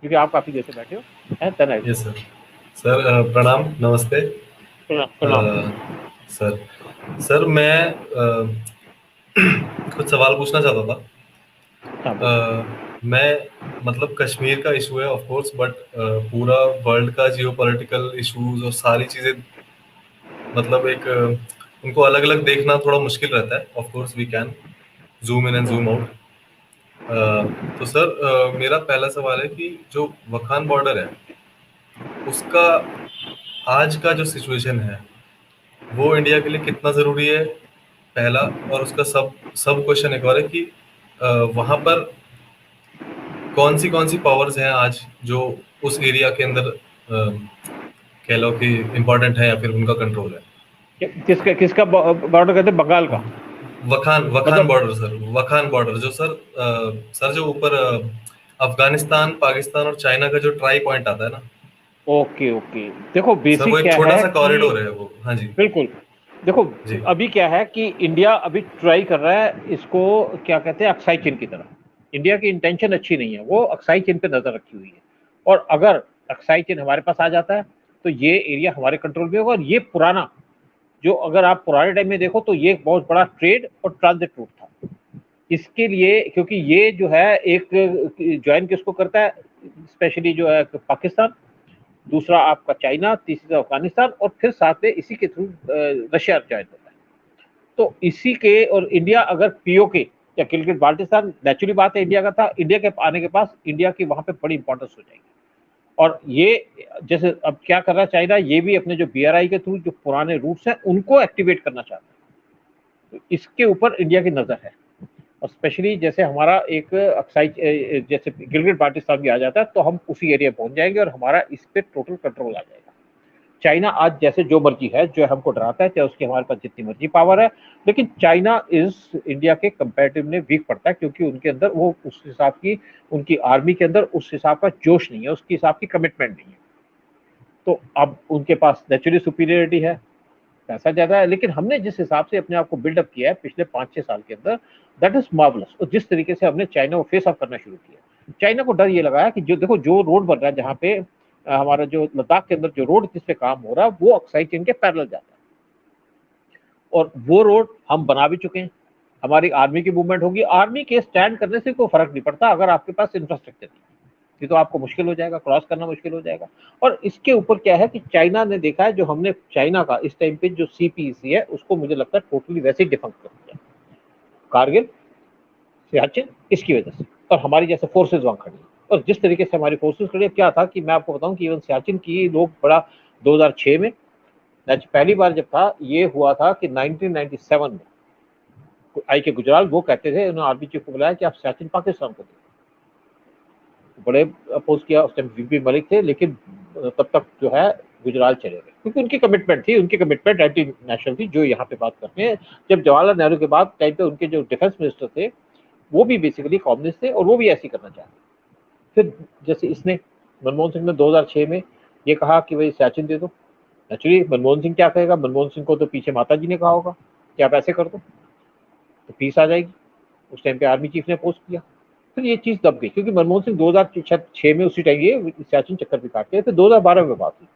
क्योंकि आप काफी देर से बैठे हो। है यस सर। सर प्रणाम, नमस्ते। प्रणाम। सर सर मैं कुछ सवाल पूछना चाहता था। हाँ बोलिए। मैं मतलब कश्मीर का इशू है ऑफ कोर्स, बट पूरा वर्ल्ड का जियो पॉलिटिकल इशूज और सारी चीजें मतलब एक उनको अलग अलग देखना थोड़ा मुश्किल रहता है। Of course we can zoom in and zoom hmm, out. तो सर मेरा पहला सवाल है कि जो वखान बॉर्डर है उसका आज का जो सिचुएशन है वो इंडिया के लिए कितना जरूरी है, पहला। और उसका सब सब क्वेश्चन एक और है कि वहां पर कौन सी पावर्स हैं आज जो उस एरिया के अंदर कह लो कि इम्पोर्टेंट है या फिर उनका कंट्रोल है। किसका किसका बॉर्डर कहते हैं? बंगाल का? वखान वखान मतलब बॉर्डर सर, वखान बॉर्डर जो सर सर जो ऊपर अफगानिस्तान, पाकिस्तान और चाइना का जो ट्राई पॉइंट आता है ना ओके ओके, देखो सर, वो बेसिक एक क्या छोटा है सा कि कॉरिडोर है वो। हाँ जी। बिल्कुल। देखो जी। अभी क्या है कि इंडिया अभी ट्राई कर रहा है इसको, क्या कहते हैं, अक्साई चीन की तरह। इंडिया की इंटेंशन अच्छी नहीं है, वो अक्साई चीन पे नजर रखी हुई है। और अगर अक्साई चीन हमारे पास आ जाता है तो ये एरिया हमारे कंट्रोल में होगा। और ये पुराना, जो अगर आप पुराने टाइम में देखो तो ये एक बहुत बड़ा ट्रेड और ट्रांजिट रूट था। इसके लिए, क्योंकि ये जो है एक ज्वाइन किसको करता है, स्पेशली जो है पाकिस्तान, दूसरा आपका चाइना, तीसरा अफगानिस्तान, और फिर साथ में इसी के थ्रू रशिया ज्वाइन होता है। तो इसी के, और इंडिया अगर पीओके या गिलगित बाल्टिस्तान, नेचुरली बात है इंडिया का था, इंडिया के आने के पास इंडिया की वहां पे बड़ी इंपॉर्टेंस हो जाएगी। और ये जैसे अब क्या कर रहा है चाइना, ये भी अपने जो बीआरआई के थ्रू जो पुराने रूट्स हैं उनको एक्टिवेट करना चाहता है। तो इसके ऊपर इंडिया की नजर है। और स्पेशली जैसे हमारा एक अक्साई, जैसे गिलगित बाल्टिस्तान भी आ जाता है तो हम उसी एरिया पहुंच जाएंगे और हमारा इस पे टोटल कंट्रोल आ जाएगा। चाइना आज जैसे जो मर्जी है, जो हमको डराता है, चाहे उसकी हमारे पास जितनी मर्जी पावर है, लेकिन चाइना इज इंडिया के कंपैरेटिवली वीक पड़ता है, क्योंकि उनके अंदर वो उस हिसाब की, उनकी आर्मी के अंदर उस हिसाब का जोश नहीं है, उसके हिसाब की कमिटमेंट नहीं है। तो अब उनके पास नेचुरली सुपीरियरिटी है, पैसा ज्यादा है, लेकिन हमने जिस हिसाब से अपने आप को बिल्डअप किया है पिछले 5-6 साल के अंदर, दैट इज मार्वलस। और जिस तरीके से हमने चाइना को फेस ऑफ करना शुरू किया, चाइना को डर ये लगा है कि जो देखो जो रोड बन रहा है, जहाँ पे हमारा जो लद्दाख के अंदर जो रोड जिस पे काम हो रहा है वो अक्साई चीन के पैरेलल जाता है। और वो रोड हम बना भी चुके हैं, हमारी आर्मी की मूवमेंट होगी। आर्मी के स्टैंड करने से कोई फर्क नहीं पड़ता अगर आपके पास इंफ्रास्ट्रक्चर नहीं है, ये तो आपको मुश्किल हो जाएगा, क्रॉस करना मुश्किल हो जाएगा। और इसके ऊपर क्या है कि चाइना ने देखा है, जो हमने चाइना का इस टाइम पे जो सीपीईसी है उसको मुझे लगता है टोटली वैसे ही डिफंक्ट कर दिया, कारगिल, सियाचिन, इसकी वजह से। और हमारी जैसे फोर्सेज वहां खड़ी, और जिस तरीके से हमारी फोर्सेज खड़ी, क्या था कि मैं आपको बताऊं कि इवन सियाचिन की लोग बड़ा 2006 में, पहली बार जब था ये हुआ था कि 1997 में आई के गुजराल वो कहते थे, उन्होंने आर्मी चीफ को बुलाया कि आप सियाचिन पाकिस्तान को दें। बड़े अपोज किया, उस टाइम वीपी मलिक थे, लेकिन तब तक जो है गुजराल चले गए, क्योंकि उनकी कमिटमेंट थी, उनकी कमिटमेंट एंटी नेशनल थी, जो यहाँ पे बात करते हैं। जब जवाहरलाल नेहरू के बाद टाइम पे उनके जो डिफेंस मिनिस्टर थे वो भी बेसिकली कम्युनिस्ट थे, और वो भी ऐसी करना चाहते। फिर जैसे इसने, मनमोहन सिंह ने 2006 में ये कहा कि भाई सियाचिन दे दो। एक्चुअली मनमोहन सिंह क्या कहेगा, मनमोहन सिंह को तो पीछे माता जी ने कहा होगा कि आप ऐसे कर दो तो पीस आ जाएगी। उस टाइम पे आर्मी चीफ ने पोस्ट किया। फिर ये चीज दब गई, क्योंकि मनमोहन सिंह 2006 में उसी टाइम ये सियाचिन चक्कर भी काटते हैं। फिर 2012 में बात हुई,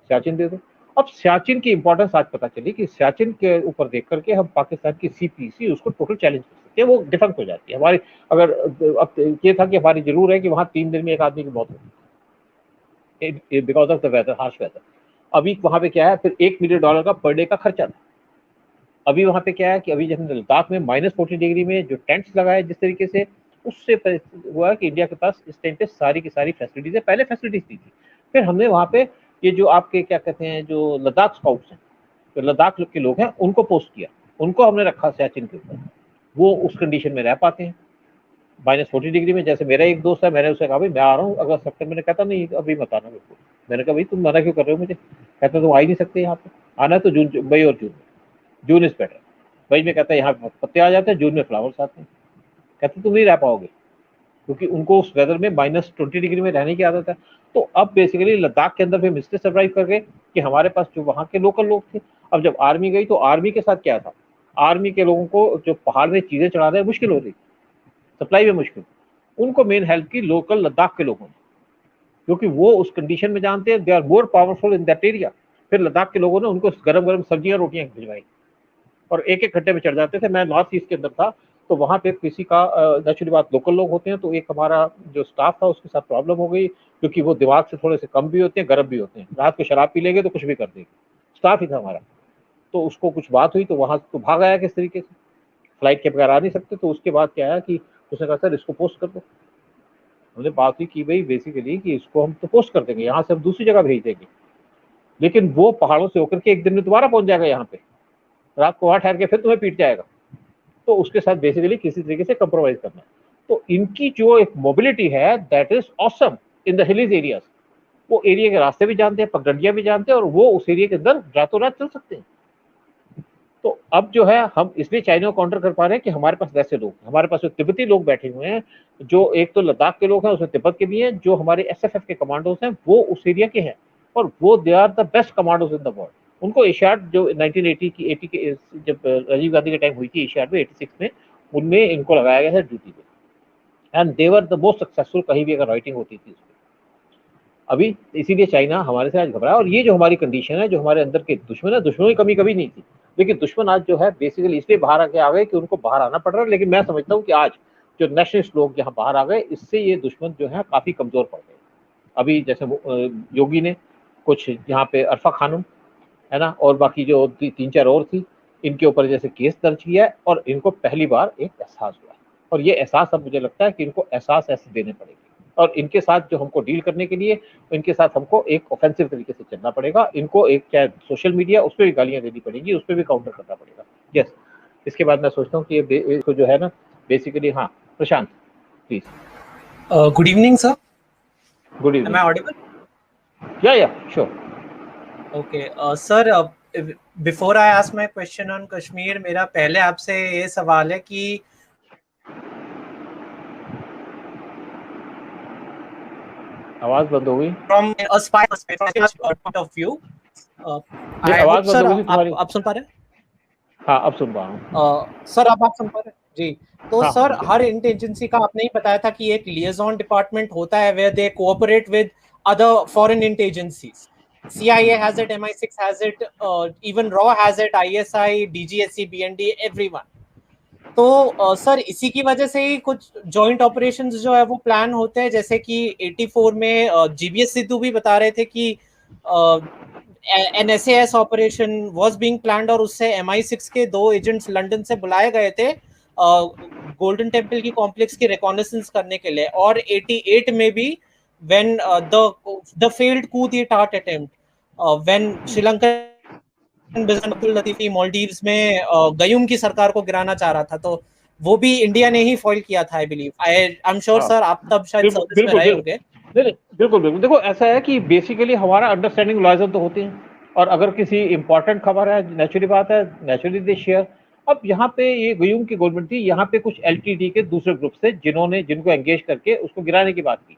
सियाचिन दे दो। अब सियाचिन की इंपॉर्टेंस आज पता चली कि सियाचिन के ऊपर देख करके हम पाकिस्तान की सीपीसी उसको टोटल चैलेंज कर सकते हैं, वो डिफंक्ट हो जाती है हमारी। अगर अब ये था कि हमारी जरूर है कि वहां 3 दिन में एक आदमी की मौत होगी because of the weather, harsh weather. अभी वहां पे क्या है, फिर $1 मिलियन का पर डे का खर्चा था। अभी वहां पे क्या है कि अभी जब हमने लद्दाख में -40 डिग्री में जो टेंट्स लगाए जिस तरीके से, उससे हुआ कि इंडिया के पास इस टाइम पे सारी की सारी फैसिलिटीज है, पहले फैसिलिटीज नहीं थी। फिर हमने वहां पे ये जो आपके क्या कहते हैं, जो लद्दाख स्काउट्स हैं, जो लद्दाख के लोग हैं, उनको पोस्ट किया, उनको हमने रखा सियाचिन के ऊपर। वो उस कंडीशन में रह पाते हैं -40 डिग्री में। जैसे मेरा एक दोस्त है, मैंने उसे कहा भाई मैं आ रहा हूँ अगर सितंबर में, कहता नहीं अभी मत आना बिल्कुल। मैंने कहा भाई तुम मना क्यों कर रहे हो मुझे, कहता तुम आ ही नहीं सकते यहाँ पे, आना है तो जून, मई और जून में, जून इज बेटर। मई में कहता है यहाँ पत्ते आ जाते हैं, जून में फ्लावर्स आते हैं। कहते तुम नहीं रह पाओगे, क्योंकि उनको उस वेदर में -20 डिग्री में रहने की आदत है। तो अब बेसिकली लद्दाख के अंदर भी मिस्टर सर्वाइव कर गए कि हमारे पास जो वहाँ के लोकल लोग थे। अब जब आर्मी गई तो आर्मी के साथ क्या था, आर्मी के लोगों को जो पहाड़ में चीजें चढ़ा रहे मुश्किल हो रही, सप्लाई में मुश्किल, उनको मेन हेल्प की लोकल लद्दाख के लोगों ने। क्योंकि वो उस कंडीशन में जानते हैं, they are more powerful in that area. फिर लद्दाख के लोगों ने उनको गरम गरम सब्जियां रोटियां भिजवाई और एक एक घंटे में चढ़ जाते थे। मैं नॉर्थ ईस्ट के अंदर था, तो वहाँ पे किसी का नेचुरली बात लोकल लोग होते हैं, तो एक हमारा जो स्टाफ था उसके साथ प्रॉब्लम हो गई, क्योंकि वो दिमाग से थोड़े से कम भी होते हैं, गर्म भी होते हैं, रात को शराब पी लेंगे तो कुछ भी कर देंगे। स्टाफ ही था हमारा, तो उसको कुछ बात हुई तो वहाँ तो भाग आया किस तरीके से, फ्लाइट के बगैर आ नहीं सकते। तो उसके बाद क्या है कि उसने कहा सर इसको पोस्ट कर दो। हमने बात हुई कि भाई बेसिकली कि इसको हम तो पोस्ट कर देंगे, यहाँ से हम दूसरी जगह भेज देंगे, लेकिन वो पहाड़ों से होकर के एक दिन में दोबारा पहुंच जाएगा यहाँ पे, रात को वहाँ ठहर के फिर तुम्हें पीट जाएगा। तो उसके साथ बेसिकली किसी तरीके से कंप्रोमाइज करना है। तो इनकी जो एक मोबिलिटी है that is awesome in the hilly areas. वो एरिया के रास्ते भी जानते हैं, पगडंडियां भी जानते हैं, और वो उस एरिया के अंदर रातों रात चल सकते हैं। तो अब जो है हम इसलिए चाइना को काउंटर कर पा रहे हैं कि हमारे पास वैसे लोग, हमारे पास जो तिब्बती लोग बैठे हुए हैं, जो एक तो लद्दाख के लोग हैं, उसमें तिब्बत के भी हैं, जो हमारे एसएफएफ के कमांडोज हैं वो उस एरिया के हैं, और वो they are the best commandos in the world. उनको एशियाड जो 1980 की 80 के जब राजीव गांधी के टाइम हुई थी एशियाड में 86 में, उनमें इनको लगाया गया था ड्यूटी पे, and they were the most successful. कहीं भी अगर राइटिंग होती थी उसमें, अभी इसीलिए चाइना हमारे से आज घबरा। और ये जो हमारी कंडीशन है, जो हमारे अंदर के दुश्मन है, दुश्मनों की कमी कभी नहीं थी, लेकिन दुश्मन आज जो है बेसिकली इसलिए बाहर आके आ गए कि उनको बाहर आना पड़ रहा है। लेकिन मैं समझता हूँ कि आज जो नेशनलिस्ट लोग यहाँ बाहर आ गए, इससे ये दुश्मन जो है काफी कमजोर पड़ गए। अभी जैसे योगी ने कुछ यहाँ पे अरफा खानम है ना, और बाकी जो 3-4 और थी, इनके ऊपर जैसे केस दर्ज किया है, और इनको पहली बार एक एहसास हुआ है। और ये एहसास अब मुझे लगता है कि इनको एहसास ऐसे देने पड़ेंगे, और इनके साथ जो हमको डील करने के लिए, इनके साथ हमको एक ऑफेंसिव तरीके से चलना पड़ेगा। इनको एक चाहे सोशल मीडिया, उस पर भी गालियां देनी पड़ेगी, उस पर भी काउंटर करना पड़ेगा। यस, इसके बाद मैं सोचता हूँ कि ये इसको जो है ना बेसिकली, हाँ Prashant please. Good evening sir. Good evening. Am I audible? या sure. Okay, sir before I ask my question on Kashmir, मेरा पहले आपसे ये सवाल है कि आवाज बंद हो गई। From a spy point of view, आवाज बंद हो गई तुम्हारी। आप सुन पा रहे हैं? हाँ अब सुन पा रहा हूँ। सर अब आप सुन पा रहे हैं जी? तो हाँ, सर हाँ, हर एजेंसी का आपने ही बताया था कि एक लिएजन डिपार्टमेंट होता है where they cooperate with other foreign agencies. CIA has it, MI6 has it, even RAW has it, ISI, DGSC, BND, everyone. तो सर इसी की वजह से ही कुछ जॉइंट ऑपरेशंस जो है वो प्लान होते हैं, जैसे कि 84 में GBS सिद्धू भी बता रहे थे कि NSAS operation was being planned, और उससे MI6 के 2 एजेंट्स लंदन से बुलाए गए थे गोल्डन टेम्पल की कॉम्प्लेक्स की रिकॉनेसेंस करने के लिए। और 88 में भी when the failed coup d'etat attempt, when Sri Lankan president Abdul Luthufi Maldives में गयूम की सरकार को गिराना चाह रहा था, तो वो भी इंडिया ने ही फॉइल किया था। I believe, I am sure sir आप तब शायद सर्विस में रहे होंगे। नहीं, बिल्कुल। देखो ऐसा है कि बेसिकली हमारा अंडरस्टैंडिंग लॉयजन तो होते हैं, और अगर किसी इंपॉर्टेंट खबर है, नेचुरली बात है, नेचुरली दे शेयर। अब यहाँ पे ये गयूम की गवर्नमेंट थी, यहाँ पे कुछ LTT के दूसरे ग्रुप से जिनको एंगेज करके उसको गिराने की बात की।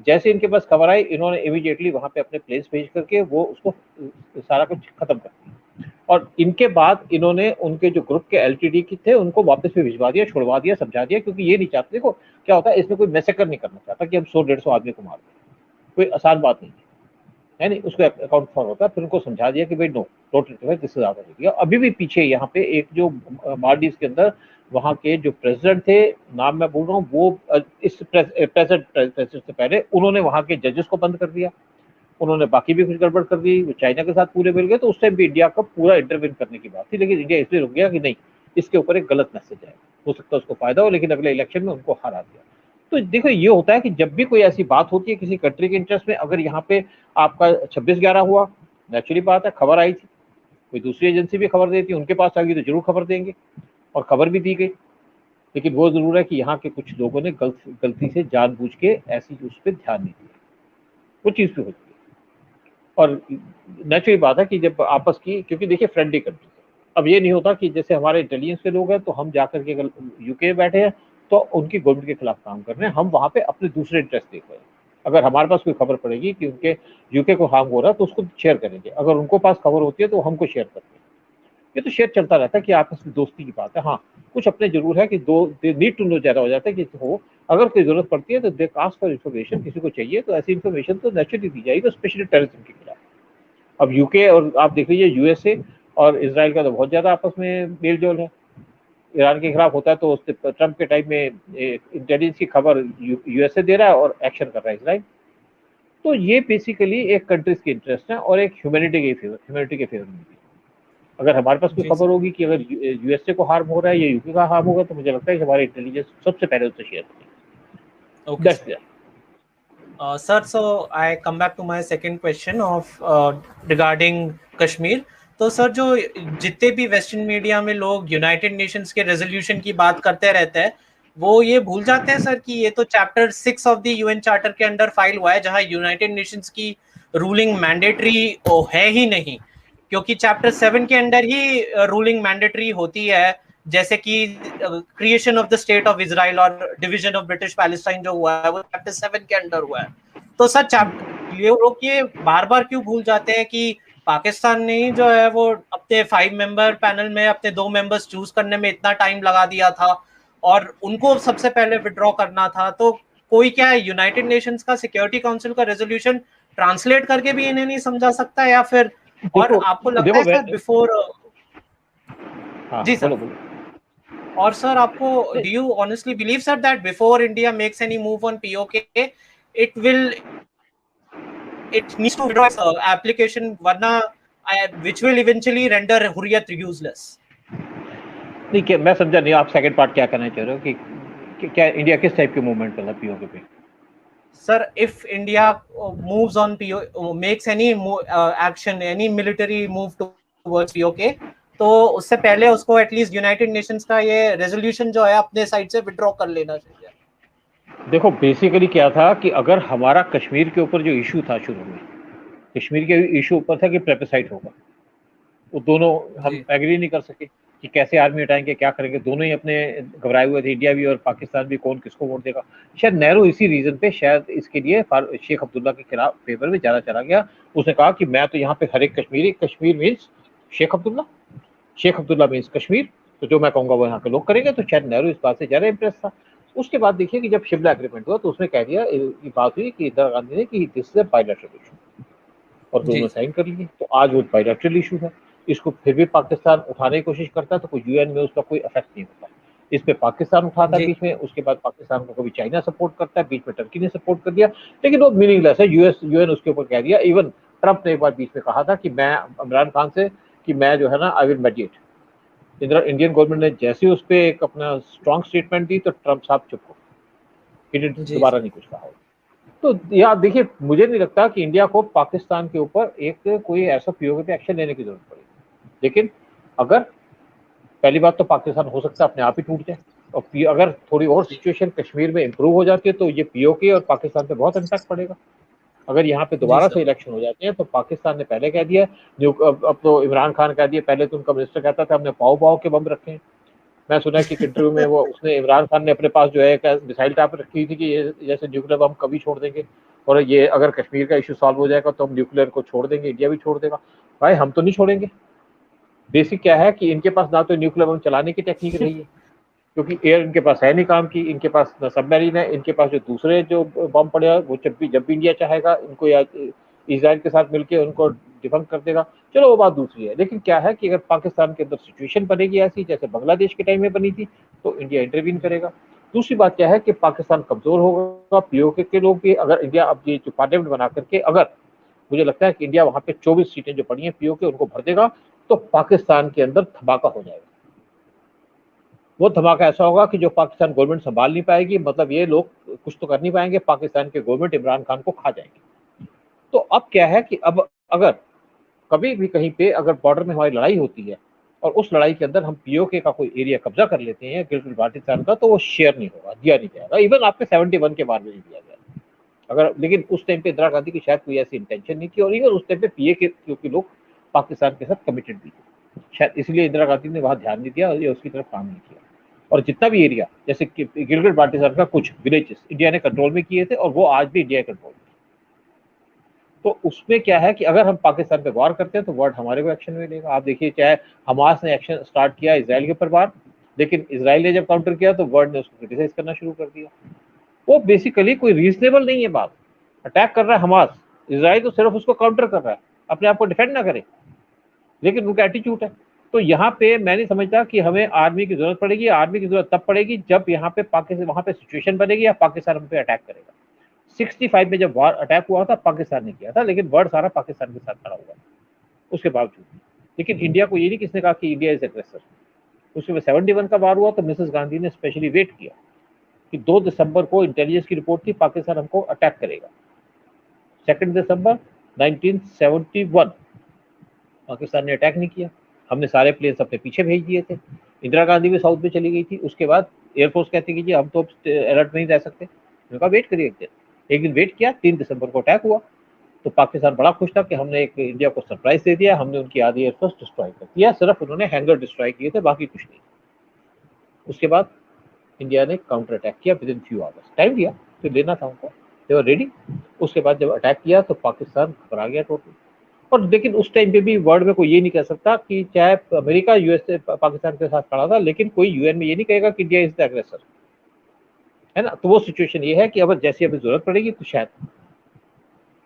जैसे इनके पास खबर आई, इन्होंने इमीडिएटली वहां पे अपने प्लेन्स भेज करके वो उसको सारा कुछ खत्म कर दिया। और इनके बाद इन्होंने उनके जो ग्रुप के LTT की थे उनको वापस भी भिजवा दिया, छुड़वा दिया, समझा दिया, क्योंकि ये नहीं चाहते। देखो क्या होता है, इसमें कोई मैसेकर नहीं करना चाहता कि हम 100-150 आदमी को मार दें, कोई आसान बात नहीं है नहीं, उसको अकाउंट फॉर होता है। फिर उनको समझा दिया कि भाई नो, टोटल इससे ज्यादा नहीं किया। अभी भी पीछे यहाँ पे एक जो मालदीव के अंदर वहाँ के जो प्रेसिडेंट थे, नाम मैं बोल रहा हूँ, वो इस प्रेसिडेंट से पहले उन्होंने वहाँ के जजेस को बंद कर दिया, उन्होंने बाकी भी कुछ गड़बड़ कर दी, वो चाइना के साथ पूरे मिल गए। तो उस टाइम भी इंडिया का पूरा इंटरवेन करने की बात थी, लेकिन इंडिया इसलिए रुक गया कि नहीं, इसके ऊपर एक गलत मैसेज है, हो सकता है उसको फायदा हो, लेकिन अगले इलेक्शन में उनको हरा दिया। तो देखो ये होता है कि जब भी कोई ऐसी बात होती है किसी कंट्री के इंटरेस्ट में, अगर यहाँ पे आपका 26/11 हुआ, नेचुरली बात है, खबर आई थी, कोई दूसरी एजेंसी भी खबर देती, उनके पास आ गई तो जरूर खबर देंगे, और खबर भी दी गई। लेकिन वो जरूर है कि यहाँ के कुछ लोगों ने गलती से जानबूझ के ऐसी उस पर ध्यान नहीं दिया, वो चीज़ भी होती है। और नेचुरली बात है कि जब आपस की, क्योंकि देखिए फ्रेंडली कंट्री, अब ये नहीं होता कि जैसे हमारे इंटेलिजेंस के लोग हैं तो हम जाकर के अगर यूके बैठे हैं तो उनकी गवर्नमेंट के खिलाफ काम कर रहे हैं, हम वहाँ पे अपने दूसरे इंटरेस्ट देख रहे हैं। अगर हमारे पास कोई खबर पड़ेगी कि उनके यूके को हार्म हो रहा है तो उसको शेयर करेंगे, अगर उनको पास खबर होती है तो हमको शेयर करते हैं। ये तो शेयर चलता रहता है कि आपस में दोस्ती की बात है। हाँ, कुछ अपने जरूर है कि दो नीड टू नो ज़्यादा हो जाता है कि हो अगर कोई जरूरत पड़ती है तो दे आस्क फॉर इन्फॉर्मेशन, किसी को चाहिए तो ऐसी इन्फॉर्मेशन तो नेचुरली दी जाएगी, स्पेशली टेररिज्म के खिलाफ। अब यूके और आप देख लीजिए यूएसए और इसराइल का तो बहुत ज्यादा आपस में मेल जोल है। ईरान के खिलाफ होता है तो उससे ट्रंप के टाइम में इंटेलिजेंस की खबर यूएसए दे रहा है और एक्शन कर रहा है इसराइल। तो ये बेसिकली एक कंट्रीज के इंटरेस्ट है और एक ह्यूमैनिटी के फेवर में भी। अगर हमारे पास कोई खबर होगी कि अगर यूएसए को हार्म हो रहा है या यूके का हार्म होगा, तो मुझे लगता है कि हमारे इंटेलिजेंस सबसे पहले उससे शेयर करेंगे। That's there. Sir, so I come back to my second question of regarding Kashmir. तो सर जो जितने भी वेस्टर्न मीडिया में लोग यूनाइटेड नेशंस के रेजोल्यूशन की बात करते रहते हैं, वो ये भूल जाते हैं सर कि ये तो chapter 6 of the UN charter के अंडर फाइल हुआ है, जहां यूनाइटेड नेशंस की रूलिंग मैंडेटरी है ही नहीं, क्योंकि चैप्टर 7 के अंडर ही रूलिंग मैंडेटरी होती है, जैसे कि creation of the state of Israel और डिवीजन ऑफ ब्रिटिश पैलेस्टाइन जो हुआ है वो चैप्टर 7 के अंडर हुआ है। तो सर चैप्टर ये लोग ये बार बार क्यों भूल जाते हैं कि पाकिस्तान ने ही जो है वो अपने 5 मेंबर पैनल में अपने 2 मेंबर्स चूज करने में इतना टाइम लगा दिया था और उनको सबसे पहले विड्रॉ करना था। तो कोई क्या है यूनाइटेड नेशंस का सिक्योरिटी काउंसिल का रेजोल्यूशन ट्रांसलेट करके भी इन्हें नहीं समझा सकता, या फिर और आपको लगता है सर बिफोर जी सर और सर आपको do you honestly believe sir that before India makes any move on POK it needs to withdraw its application, वरना which will eventually render Hurriyat useless? नहीं, क्या मैं समझा नहीं, आप सेकंड पार्ट क्या कहना चाह रहे हो कि क्या इंडिया किस टाइप के मूवमेंट कर रहा है पीओके पे? Sir if India moves on makes any action, any military move towards POK, तो उससे पहले उसको एटलीस्ट यूनाइटेड नेशंस का ये रेजोल्यूशन जो है अपने साइड से विड्रॉ कर लेना चाहिए। देखो बेसिकली क्या था कि अगर हमारा कश्मीर के ऊपर जो इशू था शुरू में, कश्मीर के इशू ऊपर था कि प्लेबिसाइट होगा, वो दोनों हम एग्री नहीं कर सके कि कैसे आर्मी हटाएंगे, क्या करेंगे, दोनों ही अपने घबराए हुए थे, इंडिया भी और पाकिस्तान भी, कौन किसको वोट देगा। शायद नेहरू इसी रीजन पे शायद इसके लिए शेख अब्दुल्ला के खिलाफ फेवर में ज्यादा चला गया। उसने कहा कि मैं तो यहाँ पे हर एक कश्मीरी, कश्मीर मीन्स शेख अब्दुल्ला मीन्स कश्मीर, तो जो मैं कहूँगा वो यहाँ के लोग करेंगे। तो शायद नेहरू इस बात से ज्यादा इंप्रेस था। उसके बाद देखिए कि जब शिमला एग्रीमेंट हुआ तो उसने कह दिया, ये बात हुई कि इंदिरा गांधी ने कि this is a bilateral issue, और दोनों साइन कर लिए। तो आज वो बायलैटरल इशू है, इसको फिर भी पाकिस्तान उठाने की कोशिश करता है तो कोई यूएन में उसका कोई इफेक्ट नहीं होता। इस पे पाकिस्तान उठाता है बीच में, उसके बाद पाकिस्तान को कभी चाइना सपोर्ट करता है, बीच में टर्की ने सपोर्ट कर दिया, लेकिन वो मीनिंगलेस है। यूएन उसके ऊपर कह दिया। इवन ट्रंप ने एक बार बीच में कहा था कि मैं इमरान खान से कि मैं जो है ना I will mediate. Indian government ने जैसे उस पर एक अपना स्ट्रॉन्ग स्टेटमेंट दी तो ट्रंप साहब चुप हो, दोबारा नहीं कुछ कहा। तो यार देखिए, मुझे नहीं लगता कि इंडिया को पाकिस्तान के ऊपर एक कोई ऐसा पीओके पे एक्शन लेने की जरूरत पड़ेगी, लेकिन अगर पहली बात तो पाकिस्तान हो सकता है अपने आप ही टूट जाए, और अगर थोड़ी और सिचुएशन कश्मीर में इंप्रूव हो जाती है तो ये पीओके और पाकिस्तान पे बहुत इम्पैक्ट पड़ेगा। अगर यहाँ पे दोबारा से इलेक्शन हो जाते हैं तो पाकिस्तान ने पहले कह दिया, जो अब तो इमरान खान कह दिया, पहले तो उनका मिनिस्टर कहता था हमने पाव के बम रखे हैं। मैं सुना कि इंटरव्यू में वो उसने इमरान खान ने अपने पास जो है मिसाइल टाइप रखी थी कि ये जैसे न्यूक्लियर बम कभी छोड़ देंगे, और ये अगर कश्मीर का इशू सॉल्व हो जाएगा तो हम न्यूक्लियर को छोड़ देंगे, इंडिया भी छोड़ देगा। भाई हम तो नहीं छोड़ेंगे। बेसिक क्या है कि इनके पास ना तो न्यूक्लियर बम चलाने की टेक्निक रही है, क्योंकि एयर इनके पास है नहीं काम की, इनके पास न सबमरीन है, इनके पास जो दूसरे जो बम पड़े हैं वो जब भी इंडिया चाहेगा इनको या इजराइल के साथ मिलकर उनको डिफंक कर देगा। चलो वो बात दूसरी है, लेकिन क्या है कि अगर पाकिस्तान के अंदर सिचुएशन बनेगी ऐसी जैसे बांग्लादेश के टाइम में बनी थी तो इंडिया इंटरवीन करेगा। दूसरी बात क्या है कि पाकिस्तान कमजोर होगा, पीओके के लोग भी, अगर इंडिया अब ये जो पार्लियामेंट बना करके अगर मुझे लगता है कि इंडिया वहां पे 24 सीटें जो पड़ी हैं पीओके उनको भर देगा तो पाकिस्तान के अंदर धमाका हो जाएगा। वो धमाका ऐसा होगा कि जो पाकिस्तान गवर्नमेंट संभाल नहीं पाएगी, मतलब ये लोग कुछ तो कर नहीं पाएंगे, पाकिस्तान के गवर्नमेंट इमरान खान को खा जाएंगे। तो अब क्या है कि अब अगर कभी भी कहीं पे अगर बॉर्डर में हमारी लड़ाई होती है और उस लड़ाई के अंदर हम पीओके का कोई एरिया कब्जा कर लेते हैं गिलगित बाल्टिस्तान का, तो वो शेयर नहीं होगा, दिया नहीं जाएगा। इवन आपके 71 के बाद में नहीं दिया गया अगर, लेकिन उस टाइम पे इंदिरा गांधी की शायद कोई ऐसी इंटेंशन नहीं थी, और इवन उस टाइम पे पीओके लोग पाकिस्तान के साथ कमिटेड भी थे, शायद इसलिए इंदिरा गांधी ने वहां ध्यान नहीं दिया और उसकी तरफ काम नहीं किया। और जितना भी एरिया जैसे गिलगित बाल्टिस्तान का कुछ विलेजेस इंडिया ने कंट्रोल में किए थे और वो आज भी इंडिया कंट्रोल में। तो उसमें क्या है कि अगर हम पाकिस्तान पे वार करते हैं तो वर्ल्ड हमारे को एक्शन में लेगा। आप देखिए, चाहे हमास ने एक्शन स्टार्ट किया इसराइल के ऊपर वार, लेकिन इसराइल ने जब काउंटर किया तो वर्ल्ड ने उसको क्रिटिसाइज करना शुरू कर दिया। वो बेसिकली कोई रीजनेबल नहीं है बात। अटैक कर रहा है हमास, इजराइल तो सिर्फ उसको काउंटर कर रहा है, अपने आप को डिफेंड ना करे, लेकिन उनका एटीट्यूड है। तो यहाँ पे मैं नहीं समझता कि हमें आर्मी की जरूरत पड़ेगी। आर्मी की जरूरत तब पड़ेगी जब यहाँ पे पाकिस्तान, वहां पे सिचुएशन बनेगी या पाकिस्तान हम पे अटैक करेगा। 65 में जब वार अटैक हुआ था पाकिस्तान ने किया था, लेकिन वर्ड सारा पाकिस्तान के साथ खड़ा हुआ उसके बावजूद। लेकिन इंडिया को ये नहीं किसने कहा कि इंडिया इज एग्रेसर। उसके बाद 71 का वार हुआ तो मिसेस गांधी ने स्पेशली वेट किया कि 2 दिसंबर को इंटेलिजेंस की रिपोर्ट थी पाकिस्तान हमको अटैक करेगा। 2 दिसंबर 1971 पाकिस्तान ने अटैक नहीं किया, हमने सारे प्लेन्स अपने पीछे भेज दिए थे। इंदिरा गांधी भी साउथ में चली गई थी। उसके बाद एयरफोर्स कहती कि जी हम तो अलर्ट नहीं रह सकते, उनका वेट करिए एक दिन वेट किया। 3 दिसंबर को अटैक हुआ तो पाकिस्तान बड़ा खुश था कि हमने एक इंडिया को सरप्राइज दे दिया, हमने उनकी आधी एयरफोर्स डिस्ट्रॉय कर दिया। सिर्फ उन्होंने हैंगर डिस्ट्रॉय किए थे, बाकी कुछ नहीं। उसके बाद इंडिया ने काउंटर अटैक किया with in few hours, time दिया फिर लेना था उनको, दे वर रेडी। उसके बाद जब अटैक किया तो पाकिस्तान घबरा गया टोटल। और लेकिन उस टाइम पे भी वर्ल्ड में कोई ये नहीं कह सकता कि चाहे अमेरिका यूएसए पाकिस्तान के साथ खड़ा था, लेकिन कोई यूएन में ये नहीं कहेगा कि इंडिया इज द एग्रेसर, है ना। तो वो सिचुएशन ये है कि अब जैसी अभी जरूरत पड़ेगी तो शायद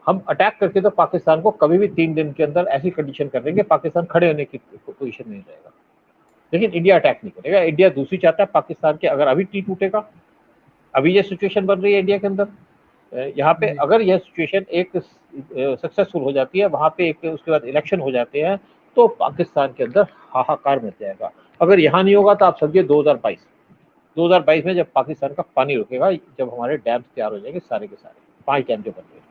हम अटैक करके तो पाकिस्तान को कभी भी 3 दिन के अंदर ऐसी कंडीशन कर देंगे पाकिस्तान खड़े होने की पोजीशन नहीं रहेगा। लेकिन इंडिया अटैक नहीं करेगा। इंडिया दूसरी चाहता है पाकिस्तान के, अगर अभी टी टूटेगा, अभी ये सिचुएशन बन रही है इंडिया के अंदर, यहाँ पे अगर यह सिचुएशन एक सक्सेसफुल हो जाती है, वहां पे एक उसके बाद इलेक्शन हो जाते हैं, तो पाकिस्तान के अंदर हाहाकार मच जाएगा। अगर यहाँ नहीं होगा तो आप समझिए 2022 में जब पाकिस्तान का पानी रुकेगा, जब हमारे डैम्स तैयार हो जाएंगे सारे के सारे 5 डैम जो बन गए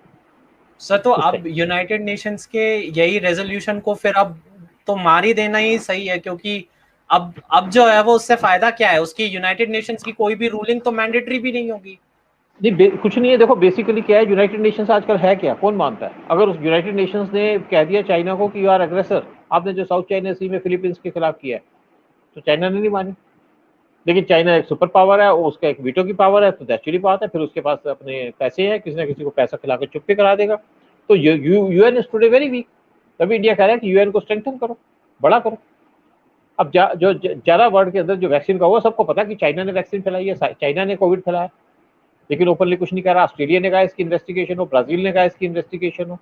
सर। तो अब यूनाइटेड नेशंस के यही रेजोल्यूशन को फिर अब तो मार ही देना ही सही है, क्योंकि अब जो है वो उससे फायदा क्या है, उसकी यूनाइटेड नेशंस की कोई भी रूलिंग तो मैंडेटरी भी नहीं होगी। नहीं, कुछ नहीं है। देखो बेसिकली क्या है, यूनाइटेड नेशंस आजकल है क्या, कौन मानता है? अगर उस यूनाइटेड नेशंस ने कह दिया चाइना को कि यू आर एग्रेसर, आपने जो साउथ चाइना सी में फिलीपींस के खिलाफ किया है, तो चाइना ने नहीं मानी। लेकिन चाइना एक सुपर पावर है, उसका एक वीटो की पावर है, तो नेचुरली बात है, फिर उसके पास अपने पैसे हैं, किसी ना किसी को पैसा खिला कर चुप्पी करा देगा। तो UN is today very weak. तभी इंडिया कह रहा है कि यूएन को स्ट्रेंथन करो, बड़ा करो। अब जो ज्यादा वर्ल्ड के अंदर जो वैक्सीन का हुआ, सबको पता कि चाइना ने वैक्सीन फैलाई है, चाइना ने कोविड फैलाया, लेकिन ओपनली कुछ नहीं कह रहा। ऑस्ट्रेलिया ने कहा इसकी इन्वेस्टिगेशन हो, ब्राजील ने कहा इसकी इन्वेस्टिगेशन हो।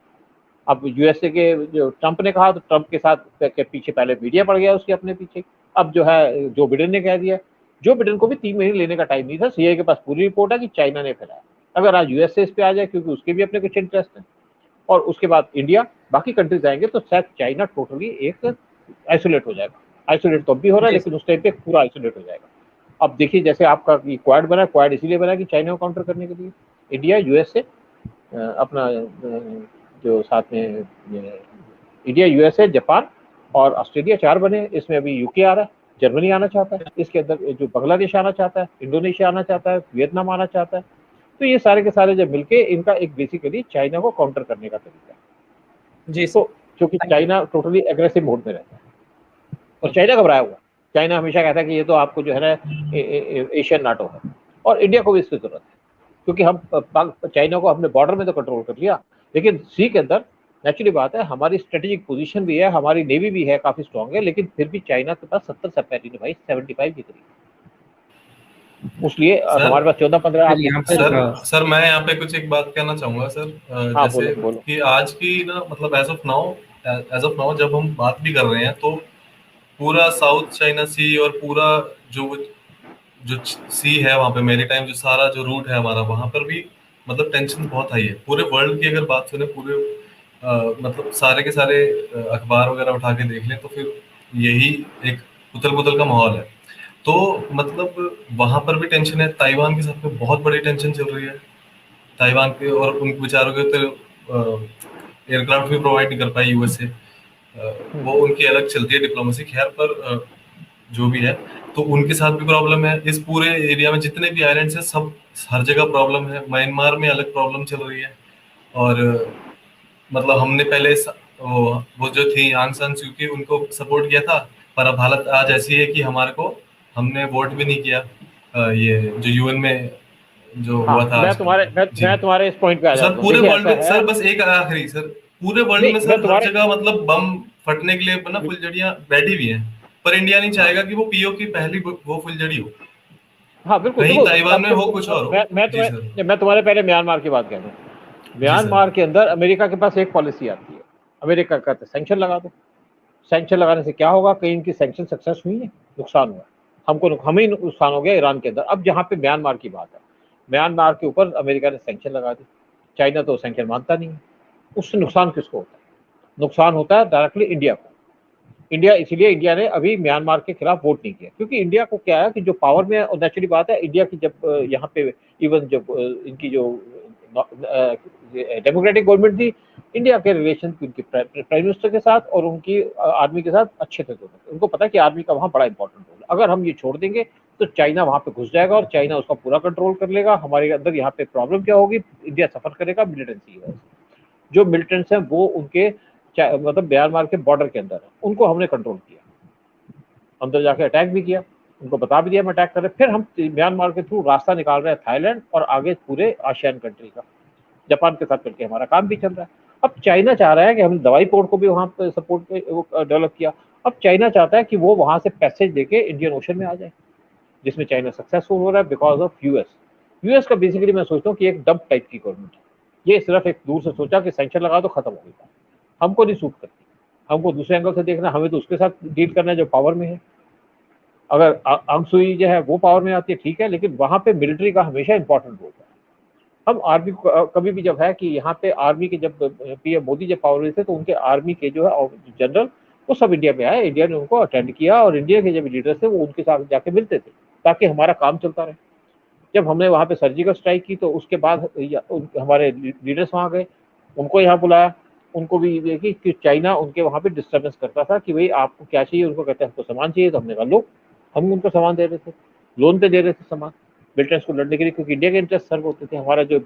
अब यूएसए के जो ट्रंप ने कहा, तो ट्रंप के साथ के पीछे पहले मीडिया पड़ गया उसके अपने पीछे। अब जो है जो बिडेन ने कह दिया, जो बिडेन को भी 3 महीने लेने का टाइम नहीं था, सीआईए के पास पूरी रिपोर्ट है कि चाइना ने फैलाया। अगर आज यूएसए इस पे आ जाए, क्योंकि उसके भी अपने कुछ इंटरेस्ट है, और उसके बाद इंडिया, बाकी कंट्रीज आएंगे, तो शायद चाइना टोटली एक आइसोलेट हो जाएगा। आइसोलेट तो अब भी हो रहा है, लेकिन उस टाइम पे पूरा आइसोलेट हो जाएगा। अब देखिए जैसे आपका क्वाड बना, क्वाड इसीलिए बना कि चाइना को काउंटर करने के लिए इंडिया, यूएसए, अपना जो साथ में इंडिया, यूएसए, जापान और ऑस्ट्रेलिया 4 बने। इसमें अभी यूके आ रहा है, जर्मनी आना चाहता है, इसके अंदर जो बांग्लादेश आना चाहता है, इंडोनेशिया आना चाहता है, वियतनाम आना चाहता है। तो ये सारे के सारे जब मिलके इनका एक बेसिकली चाइना को काउंटर करने का तरीका है जी। तो क्योंकि चाइना टोटली एग्रेसिव मोड में रहता है और चाइना घबराया हुआ। चाइना हमेशा कहता है कि ये तो आपको जो है ना एशियन नाटो है, और इंडिया को भी इसकी जरूरत है, क्योंकि हम चाइना को अपने बॉर्डर में तो कंट्रोल कर लिया, लेकिन सी के अंदर नेचुरली बात है, हमारी स्ट्रेटेजिक पोजीशन भी है, हमारी नेवी भी है, काफी स्ट्रांग है, लेकिन फिर भी चाइना के पास 70 सबमरीन है भाई, 75 के करीब। इसलिए हमारे पास 14-15। सर मैं यहाँ पे कुछ एक बात कहना चाहूंगा सर। जैसे बोलो। कि आज की ना, मतलब एज ऑफ नाउ जब हम बात भी कर रहे हैं, तो पूरा साउथ चाइना सी और पूरा जो सी है वहाँ पे मैरीटाइम, जो सारा जो रूट है हमारा, वहाँ पर भी मतलब टेंशन बहुत हाई है। पूरे वर्ल्ड की अगर बात सुने, पूरे मतलब सारे के सारे अखबार वगैरह उठा के देख लें, तो फिर यही एक उथल पुथल का माहौल है। तो मतलब वहां पर भी टेंशन है। ताइवान के साथ में बहुत बड़ी टेंशन चल रही है ताइवान के, और उन बेचारों के तो एयरक्राफ्ट भी प्रोवाइड नहीं कर पाई यूएसए। वो उनकी अलग चलती है डिप्लोमेसी, खैर, पर जो भी है, तो उनके साथ भी प्रॉब्लम है। इस पूरे एरिया में जितने भी आइलैंड्स हैं, सब हर जगह प्रॉब्लम है। म्यांमार में अलग प्रॉब्लम चल रही है। और मतलब हमने पहले वो जो थी आंग सान सू की, उनको सपोर्ट किया था, पर अब हालत आज ऐसी है कि हमारे को, हमने वोट भी नहीं किया ये जो यूएन में जो हुआ था। मैं तुम्हारे इस पॉइंट पे आ जाता हूं। सर पूरे वर्ल्ड में, सर बस एक आखिरी, सर पूरे वर्ल्ड में सर हर जगह मतलब बम फटने के लिए ना फुलझड़ियां बैठी हुई हैं, पर इंडिया नहीं चाहेगा कि वो पीओ की पहली वो फुलझड़ी हो। हाँ बिल्कुल, कहीं देखो ताइवान में सबसे हो कुछ और हो। जी सर। मैं तुम्हारे पहले म्यांमार की बात कह दूं। जी सर। म्यांमार के अंदर अमेरिका के पास एक पॉलिसी आती है, अमेरिका कहता है सैंक्शन लगा दो। सैंक्शन लगाने से क्या होगा, कहीं इनकी सैंक्शन सक्सेस हुई है, नुकसान हुआ, हमें ही नुकसान हो गया ईरान के अंदर। अब जहाँ पे म्यांमार की बात है, म्यांमार के ऊपर अमेरिका ने सैंक्शन लगा दी, चाइना तो सैंक्शन मानता नहीं है, उससे नुकसान किसको होता है? नुकसान होता है डायरेक्टली इंडिया को। इसीलिए इंडिया ने अभी म्यांमार के खिलाफ वोट नहीं किया, क्योंकि इंडिया को क्या है कि जो पावर में है, और नेचुरली बात है, इंडिया की जब यहाँ पे इवन जब इनकी जो डेमोक्रेटिक गवर्नमेंट थी, इंडिया के रिलेशन उनके प्राइम मिनिस्टर के साथ और उनकी आर्मी के साथ अच्छे थे दोनों। उनको पता है कि आर्मी का वहाँ बड़ा इंपॉर्टेंट रोल है। अगर हम ये छोड़ देंगे तो चाइना वहाँ पे घुस जाएगा और चाइना उसका पूरा कंट्रोल कर लेगा। हमारे अंदर यहाँ पे प्रॉब्लम क्या होगी, इंडिया सफर करेगा मिलिटेंसी है। जो मिलिटेंट्स हैं वो उनके मतलब म्यांमार के बॉर्डर के अंदर है, उनको हमने कंट्रोल किया, अंदर जाके अटैक भी किया, उनको बता भी दिया हम अटैक कर रहे। फिर हम म्यांमार के थ्रू रास्ता निकाल रहे हैं थाईलैंड और आगे पूरे आसियान कंट्री का, जापान के साथ करके हमारा काम भी चल रहा है। अब चाइना चाह रहा है कि हमने दवाई पोर्ट को भी वहाँ पे सपोर्ट डेवलप किया। अब चाइना चाहता है कि वो वहाँ से पैसेज देके इंडियन ओशन में आ जाए, जिसमें चाइना सक्सेसफुल हो रहा है बिकॉज ऑफ यूएस। यूएस का बेसिकली मैं सोचता हूँ कि एक डब टाइप की गवर्नमेंट है। ये सिर्फ एक दूर से सोचा कि सैंक्शन लगा तो खत्म हो गई, हमको नहीं सूट करती, हमको दूसरे एंगल से देखना, हमें तो उसके साथ डील करना है जो पावर में है। अगर आंग सुई जो है वो पावर में आती है ठीक है, लेकिन वहां पे मिलिट्री का हमेशा इंपॉर्टेंट रोल है। हम आर्मी कभी भी जब है कि यहाँ पे आर्मी के जब पीएम मोदी जब पावर में थे तो उनके आर्मी के जो है जनरल वो सब इंडिया में आए, इंडिया ने उनको अटेंड किया और इंडिया के जब लीडर्स थे वो उनके साथ जाके मिलते थे ताकि हमारा काम चलता रहे। जब हमने वहाँ पे सर्जिकल स्ट्राइक की तो उसके बाद हमारे लीडर्स वहाँ गए, उनको यहाँ बुलाया, उनको भी देखी कि चाइना उनके वहाँ पे डिस्टर्बेंस करता था कि भाई आपको क्या चाहिए, उनको कहते हैं हमको सामान चाहिए, तो हमने कहा लो, हम उनको सामान दे रहे थे, लोन पे दे रहे थे सामान मिलिटेंट्स को लड़ने के लिए, क्योंकि इंडिया के इंटरेस्ट सर्व होते थे। हमारा जो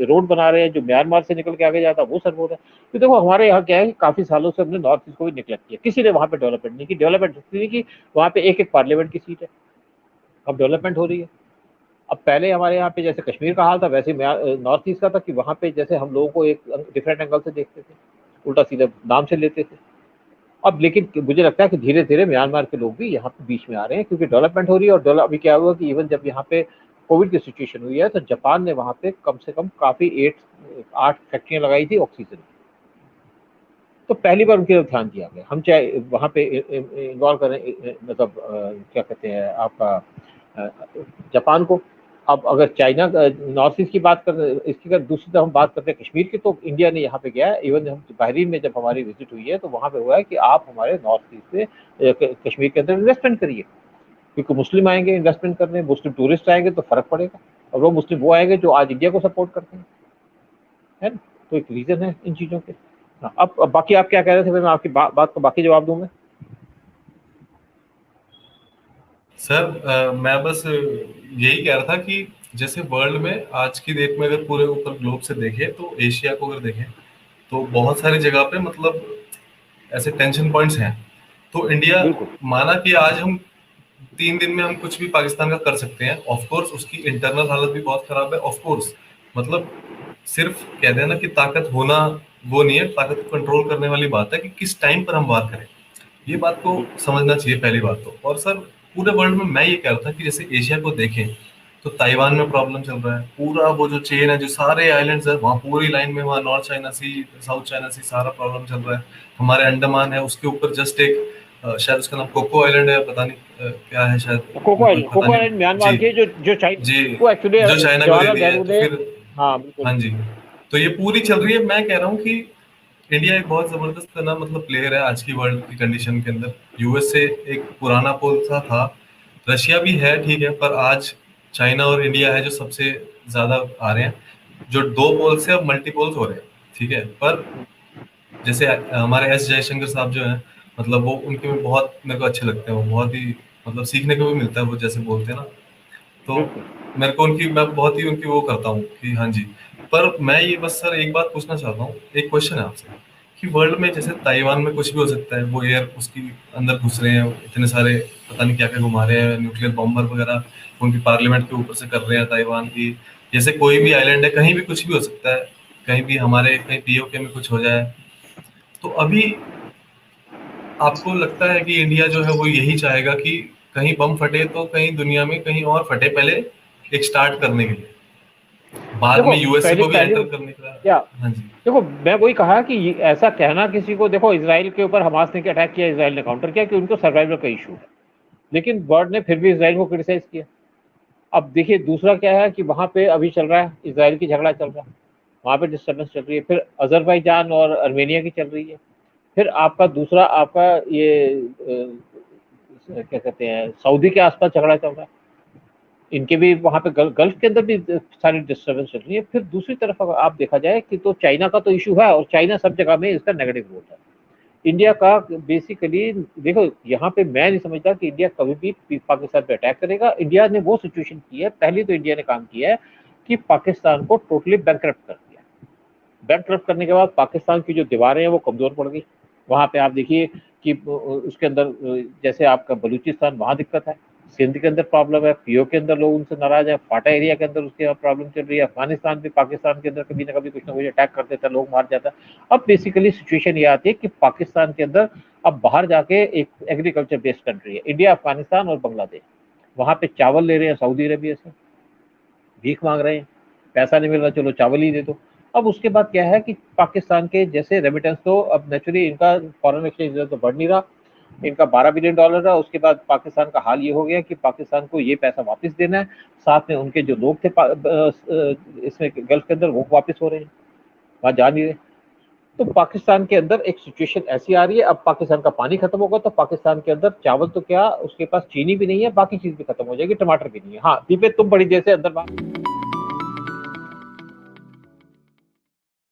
रोड बना रहे हैं जो म्यांमार से निकल के आगे जाता है वो सर्व होता है। तो देखो हमारे यहाँ क्या है कि काफी सालों से हमने नॉर्थ ईस्ट को भी निगलेक्ट किया, किसी ने वहाँ पे डेवलपमेंट नहीं की, डेवलपमेंट नहीं की, वहाँ पे एक एक पार्लियामेंट की सीट है, अब डेवलपमेंट हो रही है। अब पहले हमारे यहाँ पे जैसे कश्मीर का हाल था वैसे नॉर्थ ईस्ट का था कि वहाँ पे जैसे हम लोगों को एक डिफरेंट एंगल से देखते थे, उल्टा सीधा नाम से लेते थे। अब लेकिन मुझे लगता है कि धीरे धीरे म्यांमार के लोग भी यहाँ पे बीच में आ रहे हैं, क्योंकि डेवलपमेंट हो रही है। और अभी क्या हुआ कि इवन जब यहाँ पे कोविड की सिचुएशन हुई है तो जापान ने वहाँ पे कम से कम काफी 8 फैक्ट्रियां लगाई थी ऑक्सीजन की, तो पहली बार उनकी तरफ ध्यान दिया गया। हम चाहे वहाँ पे इन्वॉल्व करें मतलब क्या कहते हैं आपका जापान को। अब अगर चाइना नॉर्थ ईस्ट की बात कर, इसकी अगर दूसरी तरफ हम बात करते हैं कश्मीर की, तो इंडिया ने यहाँ पे गया है। इवन हम बहरीन में जब हमारी विजिट हुई है तो वहाँ पे हुआ है कि आप हमारे नॉर्थ ईस्ट में कश्मीर के अंदर इन्वेस्टमेंट करिए, क्योंकि मुस्लिम आएंगे इन्वेस्टमेंट करने, मुस्लिम टूरिस्ट आएंगे तो फर्क पड़ेगा, और वो मुस्लिम वो आएंगे जो आज इंडिया को सपोर्ट करते हैं, है ना। तो एक रीजन है इन चीज़ों के। हाँ, अब बाकी आप क्या कह रहे थे, फिर मैं आपकी बात को बाकी जवाब दूंगा। सर मैं बस यही कह रहा था कि जैसे वर्ल्ड में आज की डेट में अगर पूरे ऊपर ग्लोब से देखें तो एशिया को अगर देखें तो बहुत सारी जगह पे मतलब ऐसे टेंशन पॉइंट्स हैं। तो इंडिया बिल्कुल माना कि आज हम 3 दिन में हम कुछ भी पाकिस्तान का कर सकते हैं, ऑफ कोर्स उसकी इंटरनल हालत भी बहुत खराब है, ऑफ कोर्स मतलब सिर्फ कह देना कि ताकत होना वो नहीं है, ताकत को कंट्रोल करने वाली बात है कि किस टाइम पर हम बात करें, ये बात को समझना चाहिए पहली बात तो। और सर पूरे वर्ल्ड में मैं ये कह रहा था कि जैसे एशिया को देखें तो ताइवान में प्रॉब्लम चल रहा है, पूरा वो जो चेन है जो सारे आइलैंड्स है वहाँ पूरी लाइन में वहाँ नॉर्थ चाइना सी साउथ चाइना सी सारा प्रॉब्लम चल रहा है। हमारे अंडमान है उसके ऊपर जस्ट एक शायद उसका नाम कोको आइलैंड है, पता नहीं क्या है शायद, कोको आइलैंड म्यांमार के जो चाइना जी वो एक्चुअली जो चाइना को दे जवाहरलाल दिया है नेहरू तो ने। फिर हाँ बिल्कुल। हाँ जी। तो ये पूरी चल रही है। मैं कह रहा हूँ कि इंडिया एक बहुत जबरदस्त ना मतलब प्लेयर है आज की वर्ल्ड की कंडीशन के अंदर। यूएस से एक पुराना पोल सा था, रशिया भी है ठीक है, पर आज चाइना और इंडिया है जो सबसे ज्यादा आ रहे हैं। जो 2 पोल से अब मल्टीपोल्स हो रहे हैं ठीक है। पर जैसे हमारे एस जयशंकर साहब जो हैं मतलब वो उनके में बहुत मेरे को अच्छे लगते हैं, वो बहुत ही मतलब सीखने को भी मिलता है वो जैसे बोलते हैं ना, तो बिल्कुल मेरे को उनकी मैं बहुत ही उनकी वो करता हूँ कि हाँ जी। पर मैं ये बस सर एक बात पूछना चाहता हूँ, एक क्वेश्चन है आपसे कि वर्ल्ड में जैसे ताइवान में कुछ भी हो सकता है, वो एयर उसकी अंदर घुस रहे हैं इतने सारे पता नहीं क्या क्या घुमा रहे हैं, न्यूक्लियर बॉम्बर वगैरह उनकी पार्लियामेंट के ऊपर से कर रहे हैं ताइवान की। जैसे कोई भी आइलैंड है कहीं भी कुछ भी हो सकता है, कहीं भी हमारे कहीं पीओके में कुछ हो जाए। तो अभी आपको लगता है कि इंडिया जो है वो यही चाहेगा कि कहीं बम फटे तो कहीं दुनिया में कहीं और फटे, पहले एक स्टार्ट करने के लिए, बाद देखो में यूएसए को भी पहले एंटर करने का। क्या, हाँ जी। देखो मैं वही कहा कि ऐसा कहना किसी को, देखो इसराइल के ऊपर हमास ने अटैक किया, इसराइल ने काउंटर किया कि उनको सर्वाइवल का इशू है, लेकिन वर्ल्ड ने फिर भी इसराइल को क्रिटिसाइज किया। अब देखिए दूसरा क्या है कि वहां पे अभी चल रहा है, इसराइल की झगड़ा चल रहा है, वहां पे डिस्टर्बेंस चल रही है, फिर अजरबैजान और अर्मेनिया की चल रही है, फिर आपका दूसरा आपका ये क्या कहते हैं सऊदी के आसपास झगड़ा चल रहा है, इनके भी वहां पे गल्फ के अंदर भी सारी डिस्टर्बेंस चल रही है। फिर दूसरी तरफ अगर आप देखा जाए कि तो चाइना का तो इशू है, और चाइना सब जगह में इसका नेगेटिव रोल है। इंडिया का बेसिकली देखो यहाँ पे मैं नहीं समझता कि इंडिया कभी भी पाकिस्तान पे अटैक करेगा। इंडिया ने वो सिचुएशन की है, पहली तो इंडिया ने काम किया है कि पाकिस्तान को टोटली बैंकरप्ट कर दिया। बैंकरप्ट करने के बाद पाकिस्तान की जो दीवारें हैं वो कमजोर पड़ गई। वहां पे आप देखिए कि उसके अंदर जैसे आपका बलूचिस्तान, वहां दिक्कत है, सिंध के अंदर प्रॉब्लम है, पीओ के अंदर लोग उनसे नाराज है, फाटा एरिया के अंदर उसके प्रॉब्लम चल रही है, अफगानिस्तान भी पाकिस्तान के अंदर कभी ना कभी कुछ ना कुछ अटैक कर देता है, लोग मार जाता है। अब बेसिकली सिचुएशन ये आती है कि पाकिस्तान के अंदर अब बाहर जाके एक एग्रीकल्चर बेस्ड कंट्री है इंडिया, अफगानिस्तान और बांग्लादेश, वहां पे चावल ले रहे हैं सऊदी अरेबिया से, भीख मांग रहे हैं, पैसा नहीं मिल रहा, चलो चावल ही दे दो। अब उसके बाद क्या है कि पाकिस्तान के जैसे रेमिटेंस, तो अब नेचुरली इनका फॉरेन एक्सचेंज तो बढ़ नहीं रहा, इनका $12 बिलियन है। उसके बाद पाकिस्तान का हाल ये हो गया कि पाकिस्तान को ये पैसा वापस देना है, साथ में उनके जो लोग थे इसमें गल्फ के अंदर वो वापस हो रहे हैं, वहां जा नहीं रहे। तो पाकिस्तान के अंदर एक सिचुएशन ऐसी आ रही है, अब पाकिस्तान का पानी खत्म होगा तो पाकिस्तान के अंदर चावल तो क्या, उसके पास चीनी भी नहीं है, बाकी चीज भी खत्म हो जाएगी, टमाटर भी नहीं है। हाँ दीपे तुम बड़ी देर से अंदर बात